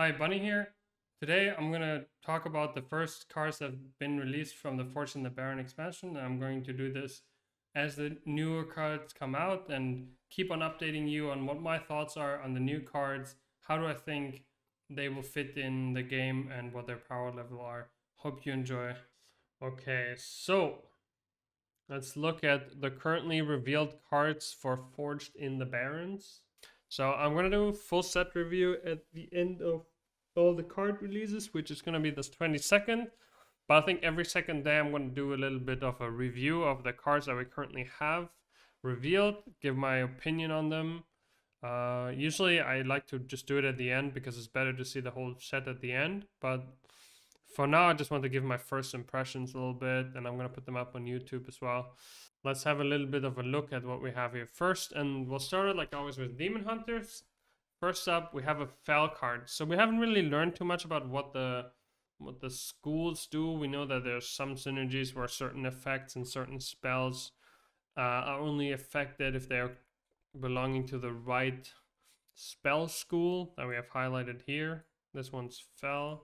Hi, Bunny here. Today I'm going to talk about the first cards that have been released from the Forge in the Baron expansion. I'm going to do this as the newer cards come out and keep on updating you on what my thoughts are on the new cards, how do I think they will fit in the game, and what their power level are. Hope you enjoy. Okay, so let's look at the currently revealed cards for Forged in the Barrens. So I'm going to do a full set review at the end of all the card releases, which is going to be this 22nd. But I think every second day I'm going to do a little bit of a review of the cards that we currently have revealed, give my opinion on them. Usually I like to just do it at the end because it's better to see the whole set at the end. But for now, I just want to give my first impressions a little bit, and I'm going to put them up on YouTube as well. Let's have a little bit of a look at what we have here first, and we'll start it like always with Demon Hunters. First up, we have a Fel card. So we haven't really learned too much about what the schools do. We know that there's some synergies where certain effects and certain spells are only affected if they're belonging to the right spell school that we have highlighted here. This one's Fel.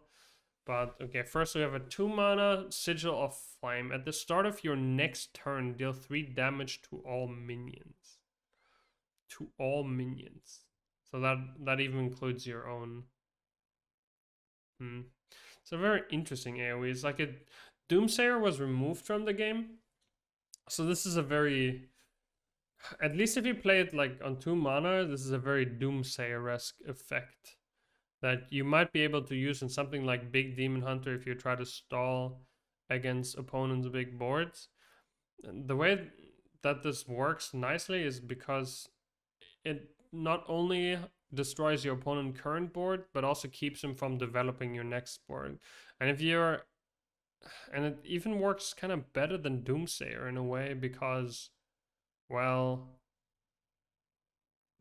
But okay, first we have a 2-mana Sigil of Flame. At the start of your next turn, deal 3 damage to all minions. To all minions. So that even includes your own. It's a very interesting AoE. It's like Doomsayer was removed from the game. So this is a very, at least if you play it like on 2 mana, this is a very Doomsayer-esque effect that you might be able to use in something like Big Demon Hunter if you try to stall against opponents' big boards. The way that this works nicely is because it not only destroys your opponent's current board, but also keeps him from developing your next board. And it even works kind of better than Doomsayer in a way because, well,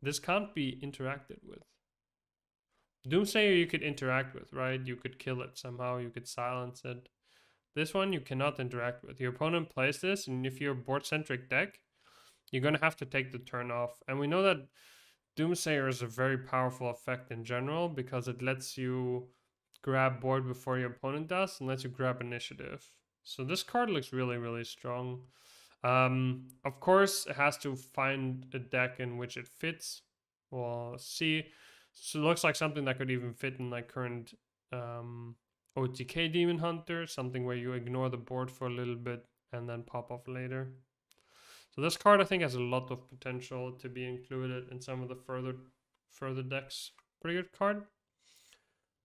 this can't be interacted with. Doomsayer you could interact with, right? You could kill it somehow, you could silence it. This one you cannot interact with. Your opponent plays this, and if you're a board-centric deck, you're going to have to take the turn off. And we know that Doomsayer is a very powerful effect in general because it lets you grab board before your opponent does and lets you grab initiative. So this card looks really, really strong. Of course, it has to find a deck in which it fits. We'll see. So it looks like something that could even fit in like current OTK Demon Hunter, something where you ignore the board for a little bit and then pop off later. So this card I think has a lot of potential to be included in some of the further decks. Pretty good card.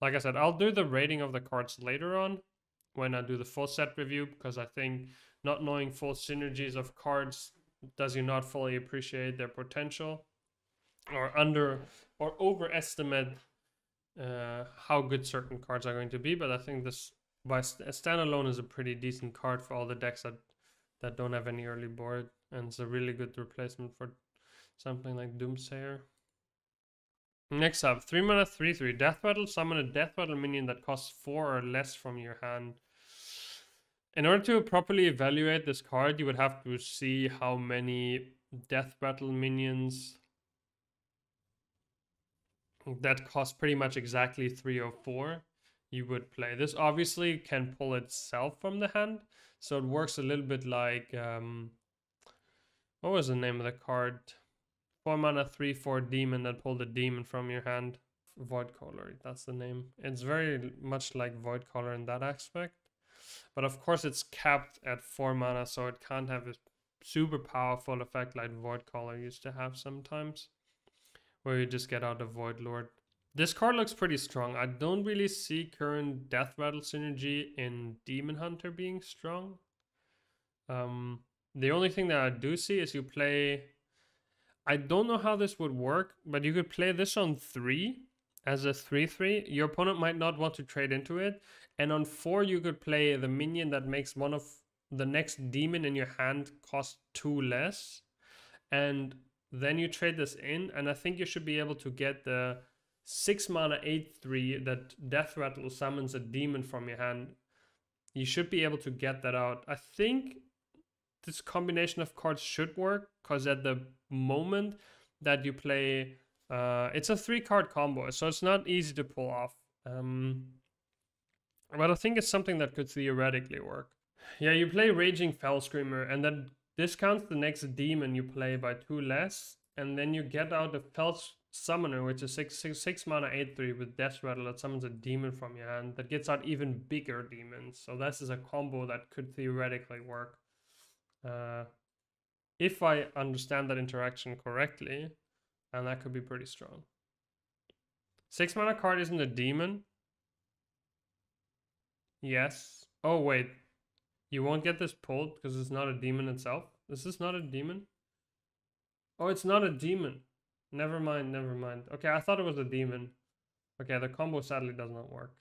Like I said, I'll do the rating of the cards later on when I do the full set review, because I think not knowing full synergies of cards does you not fully appreciate their potential or overestimate how good certain cards are going to be. But I think this by standalone is a pretty decent card for all the decks that don't have any early board, and it's a really good replacement for something like Doomsayer. Next up, 3-mana 3/3 Death Rattle. Summon a Death Rattle minion that costs 4 or less from your hand. In order to properly evaluate this card, you would have to see how many Death Rattle minions that cost pretty much exactly 3 or 4 you would play. This obviously can pull itself from the hand, so it works a little bit like what was the name of the card? 4-mana 3/4 demon that pulled a demon from your hand. Voidcaller, that's the name. It's very much like Voidcaller in that aspect, but of course it's capped at 4 mana, so it can't have a super powerful effect like Voidcaller used to have sometimes, where you just get out a Void Lord. This card looks pretty strong. I don't really see current Death Rattle synergy in Demon Hunter being strong. The only thing that I do see is you play... I don't know how this would work, but you could play this on 3 as a 3/3. Your opponent might not want to trade into it. And on 4, you could play the minion that makes one of the next demon in your hand cost 2 less. And then you trade this in, and I think you should be able to get the 6-mana 8/3 that Death Rattle summons a demon from your hand. You should be able to get that out. I think this combination of cards should work, because at the moment that you play, it's a 3-card combo, so it's not easy to pull off. But I think it's something that could theoretically work. Yeah, you play Raging Fell Screamer, and that discounts the next demon you play by 2 less, and then you get out a Fell Summoner, which is 6 mana 8/3 with Death Rattle that summons a demon from your hand that gets out even bigger demons. So this is a combo that could theoretically work. If I understand that interaction correctly, and that could be pretty strong. 6 mana card isn't a demon. Yes. Oh, wait. You won't get this pulled because it's not a demon itself. This is not a demon. Oh, it's not a demon. Never mind, never mind. Okay, I thought it was a demon. Okay, the combo sadly does not work.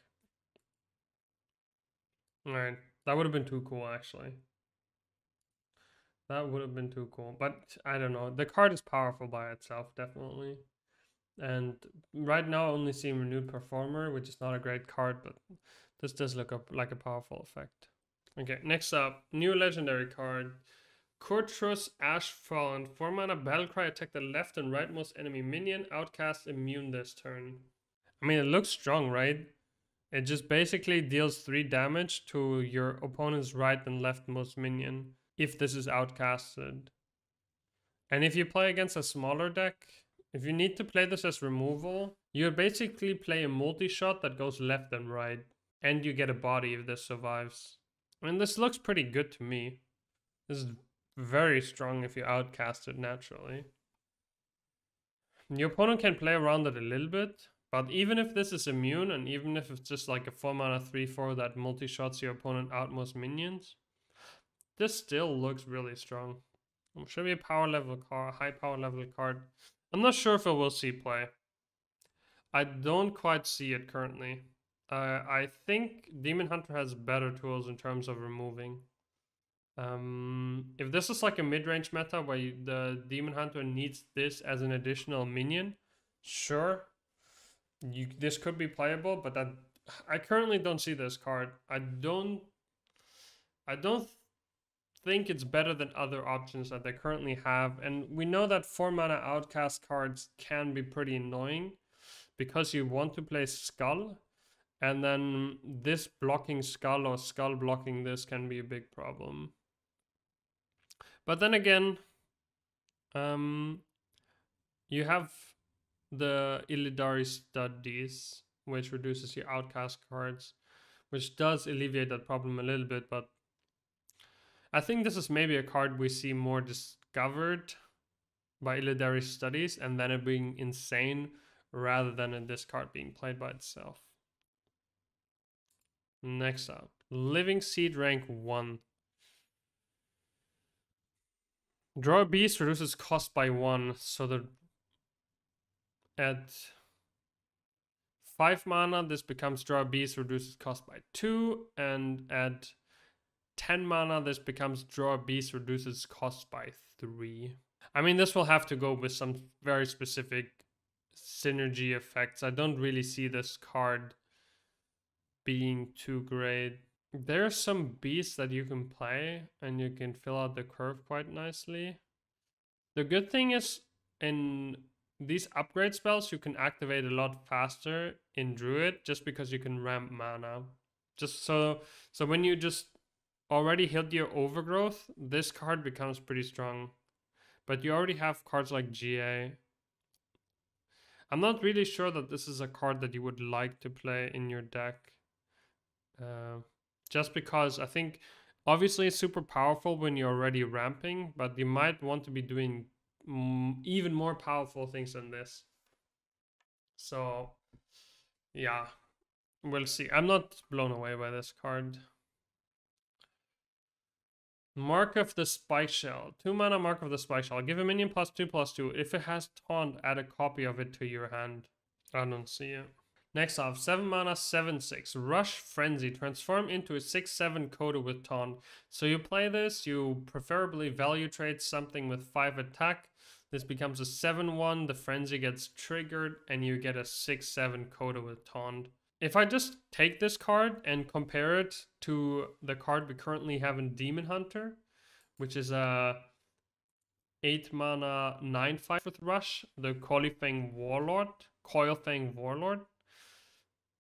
Alright, that would have been too cool, actually. That would have been too cool. But, I don't know. The card is powerful by itself, definitely. And right now I only see Renewed Performer, which is not a great card, but this does look like a powerful effect. Okay, next up, new legendary card. Kyros Ash Fawn. 4 mana Battlecry, attack the left and rightmost enemy minion. Outcast immune this turn. I mean, it looks strong, right? It just basically deals 3 damage to your opponent's right and leftmost minion if this is outcasted. And if you play against a smaller deck, if you need to play this as removal, you basically play a multi-shot that goes left and right. And you get a body if this survives. I mean, this looks pretty good to me. This is very strong if you outcast it naturally. Your opponent can play around it a little bit, but even if this is immune, and even if it's just like a 4 mana 3/4 that multi-shots your opponent outmost minions, this still looks really strong. Should be a power level card, high power level card. I'm not sure if it will see play. I don't quite see it currently. I think Demon Hunter has better tools in terms of removing. If this is like a mid-range meta where the Demon Hunter needs this as an additional minion, sure, this could be playable, but I currently don't see this card. I don't think it's better than other options that they currently have, and we know that 4 mana outcast cards can be pretty annoying because you want to play Skull, and then this blocking Skull or Skull blocking this can be a big problem. But then again, you have the Illidari Studies, which reduces your outcast cards, which does alleviate that problem a little bit, but I think this is maybe a card we see more discovered by Illidari Studies and then it being insane rather than this card being played by itself. Next up, Living Seed rank 1. Draw a beast reduces cost by 1, so that at 5 mana this becomes draw a beast reduces cost by 2, and at 10 mana this becomes draw a beast reduces cost by 3. I mean, this will have to go with some very specific synergy effects. I don't really see this card being too great. There are some beasts that you can play and you can fill out the curve quite nicely. The good thing is in these upgrade spells you can activate a lot faster in Druid just because you can ramp mana. Just so when you just already hit your overgrowth, this card becomes pretty strong. But you already have cards like GA. I'm not really sure that this is a card that you would like to play in your deck. Just because I think obviously it's super powerful when you're already ramping, but you might want to be doing even more powerful things than this. So yeah, we'll see. I'm not blown away by this card. Mark of the Spike Shell. 2 mana Mark of the Spike Shell. Give a minion +2/+2. If it has Taunt, add a copy of it to your hand. I don't see it. Next off, 7 mana 7/6. Rush Frenzy. Transform into a 6/7 coda with Taunt. So you play this, you preferably value trade something with 5 attack. This becomes a 7/1. The Frenzy gets triggered and you get a 6/7 coda with Taunt. If I just take this card and compare it to the card we currently have in Demon Hunter, which is a 8 mana 9/5 with Rush, the Coilfang Warlord.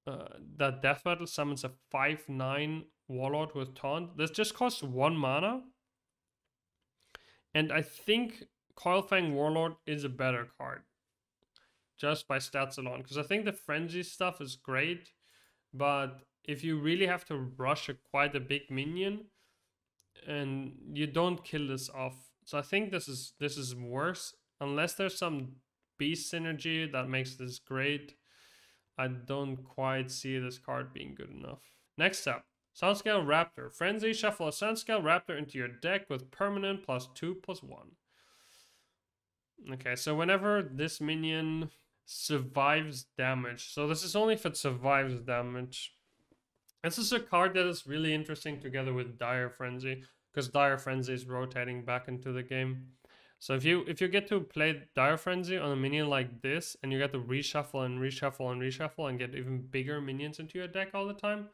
that Death Rattle summons a 5/9 Warlord with Taunt. This just costs 1 mana. And I think Coilfang Warlord is a better card. Just by stats alone. Because I think the Frenzy stuff is great. But if you really have to rush quite a big minion, and you don't kill this off. So I think this is worse. Unless there's some beast synergy that makes this great, I don't quite see this card being good enough. Next up, Sunscale Raptor. Frenzy, shuffle a Sunscale Raptor into your deck with permanent +2/+1. Okay, so whenever this minion survives damage, so this is only if it survives damage. This is a card that is really interesting together with Dire Frenzy, because Dire Frenzy is rotating back into the game. So if you get to play Dire Frenzy on a minion like this, and you get to reshuffle and reshuffle and reshuffle and get even bigger minions into your deck all the time,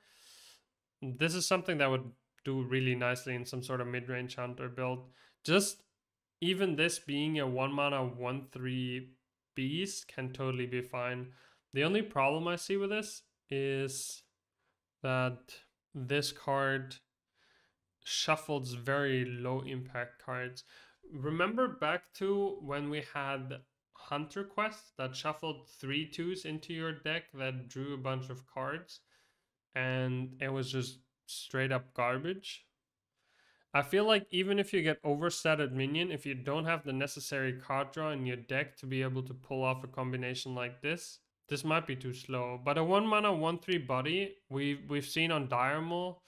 this is something that would do really nicely in some sort of mid-range hunter build. Just even this being a 1 mana 1/3 beast can totally be fine. The only problem I see with this is that this card shuffles very low impact cards. Remember back to when we had Hunter Quest that shuffled 3/2s into your deck that drew a bunch of cards, and it was just straight up garbage. I feel like even if you get overstated minion, if you don't have the necessary card draw in your deck to be able to pull off a combination like this might be too slow. But a 1 mana 1/3 body we've seen on Diremol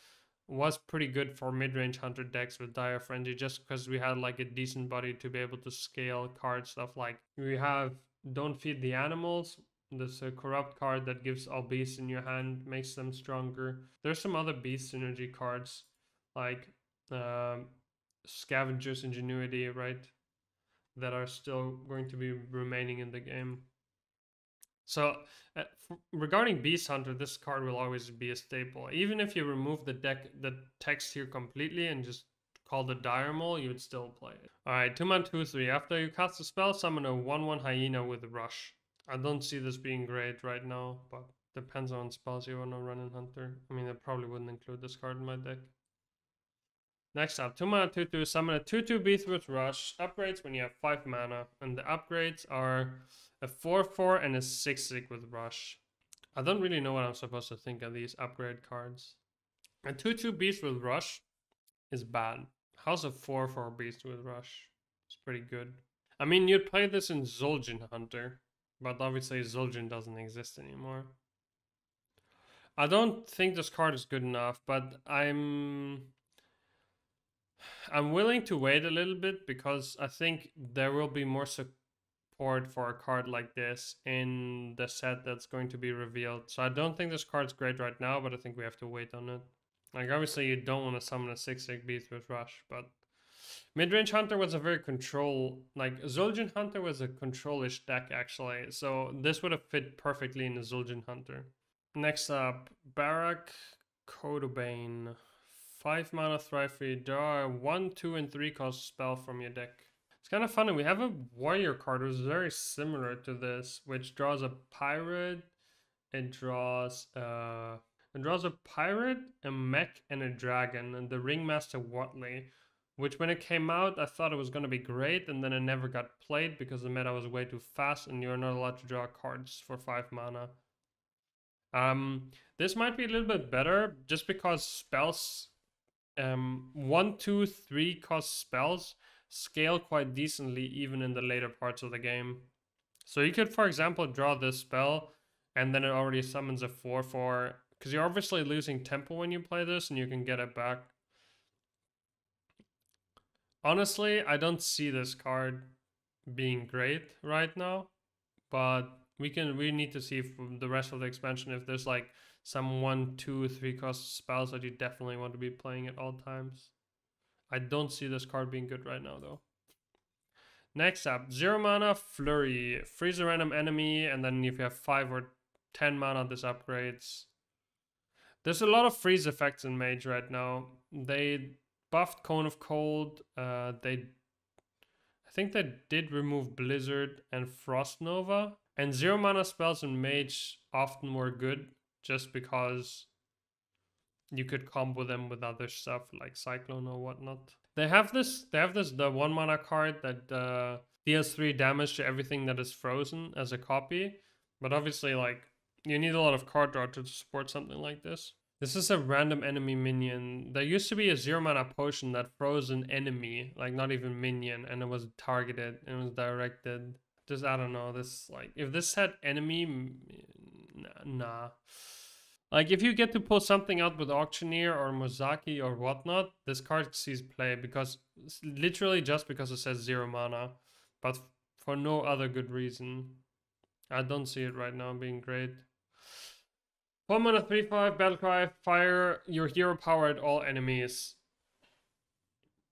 was pretty good for mid-range hunter decks with Dire Frenzy, just because we had like a decent body to be able to scale card stuff. Like we have Don't Feed the Animals. This a corrupt card that gives all beasts in your hand, makes them stronger. There's some other beast synergy cards like Scavenger's Ingenuity, right, that are still going to be remaining in the game. So regarding Beast Hunter, this card will always be a staple. Even if you remove the text here completely and just call the Diremol, you would still play it. Alright, 2 mana 2/3. After you cast a spell, summon a 1/1 Hyena with Rush. I don't see this being great right now, but depends on spells you want to run in Hunter. I mean, I probably wouldn't include this card in my deck. Next up, 2 mana 2/2, summon a 2/2 beast with Rush. Upgrades when you have 5 mana, and the upgrades are a 4/4 and a 6/6 with Rush. I don't really know what I'm supposed to think of these upgrade cards. A 2/2 beast with Rush is bad. How's a 4/4 beast with Rush? It's pretty good. I mean, you'd play this in Zul'jin Hunter, but obviously Zul'jin doesn't exist anymore. I don't think this card is good enough, but I'm willing to wait a little bit because I think there will be more support for a card like this in the set that's going to be revealed. So I don't think this card's great right now, but I think we have to wait on it. Like obviously you don't want to summon a 6/6 beast with Rush, but Midrange Hunter was a very like Zul'jin Hunter was a control-ish deck actually. So this would have fit perfectly in the Zul'jin Hunter. Next up, Barrack Cotobain. 5 mana Thrive free. Draw a 1, 2, and 3 cost spell from your deck. It's kind of funny. We have a warrior card which is very similar to this, which draws a pirate. It draws a pirate, a mech, and a dragon, and the Ringmaster Watley. Which when it came out, I thought it was going to be great, and then it never got played because the meta was way too fast, and you're not allowed to draw cards for 5 mana. This might be a little bit better, just because spells 1, 2, 3 cost spells scale quite decently even in the later parts of the game. So you could, for example, draw this spell and then it already summons a 4/4, because you're obviously losing tempo when you play this and you can get it back. Honestly, I don't see this card being great right now, but we need to see from the rest of the expansion if there's like some 1, 2, 3 cost spells that you definitely want to be playing at all times. I don't see this card being good right now though. Next up, 0 mana Flurry. Freeze a random enemy, and then if you have 5 or 10 mana, this upgrades. There's a lot of freeze effects in Mage right now. They buffed Cone of Cold. I think they did remove Blizzard and Frost Nova. And 0 mana spells in Mage often were good. just because you could combo them with other stuff like Cyclone or whatnot. They have the 1 mana card that deals 3 damage to everything that is frozen as a copy. But obviously, like, you need a lot of card draw to support something like this. This is a random enemy minion. There used to be a 0 mana potion that froze an enemy, like not even minion, and it was targeted and it was directed. Just, I don't know, this, like, if this had enemy, nah. Like, if you get to pull something out with Auctioneer or Mozaki or whatnot, this card sees play because, literally just because it says 0 mana, but for no other good reason. I don't see it right now being great. 1 mana 3/5, Battlecry, fire your hero power at all enemies.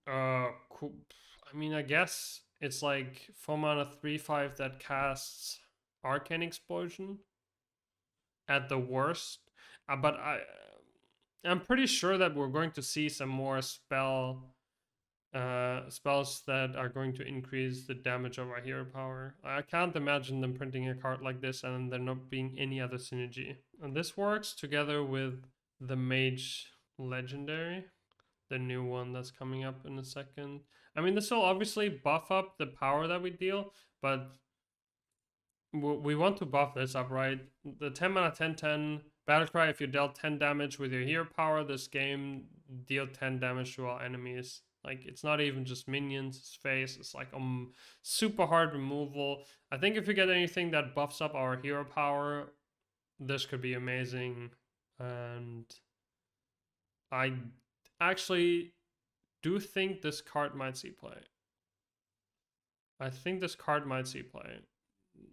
Cool. I mean, I guess it's like 4 mana 3/5 that casts Arcane Explosion at the worst. But I'm pretty sure that we're going to see some more spells that are going to increase the damage of our hero power. I can't imagine them printing a card like this and there not being any other synergy. And this works together with the Mage Legendary, the new one that's coming up in a second. I mean, this will obviously buff up the power that we deal, but we want to buff this up, right? The 10 mana 10/10 Battlecry, if you dealt 10 damage with your hero power this game, deal 10 damage to all enemies. Like, it's not even just minions, it's face, it's like super hard removal. I think if we get anything that buffs up our hero power, this could be amazing. And I actually do think this card might see play. I think this card might see play.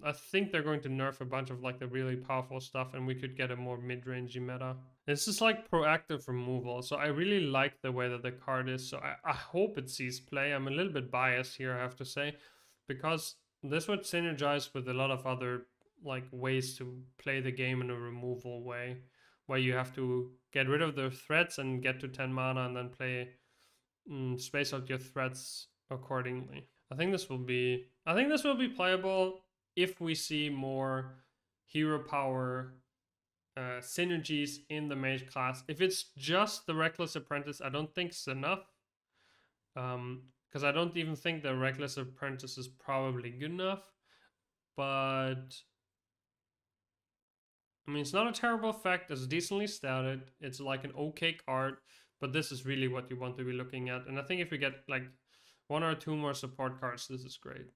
I think they're going to nerf a bunch of like the really powerful stuff and we could get a more mid-rangey meta. This is like proactive removal, so I really like the way that the card is, so I hope it sees play. I'm a little bit biased here, I have to say, because this would synergize with a lot of other like ways to play the game in a removal way, where you have to get rid of the threats and get to 10 mana and then play space out your threats accordingly. I think this will be playable if we see more hero power synergies in the mage class. If it's just the Reckless Apprentice, I don't think it's enough. Because I don't even think the Reckless Apprentice is probably good enough. But I mean, it's not a terrible effect. It's decently statted. It's like an okay card. But this is really what you want to be looking at. And I think if we get like 1 or 2 more support cards, this is great.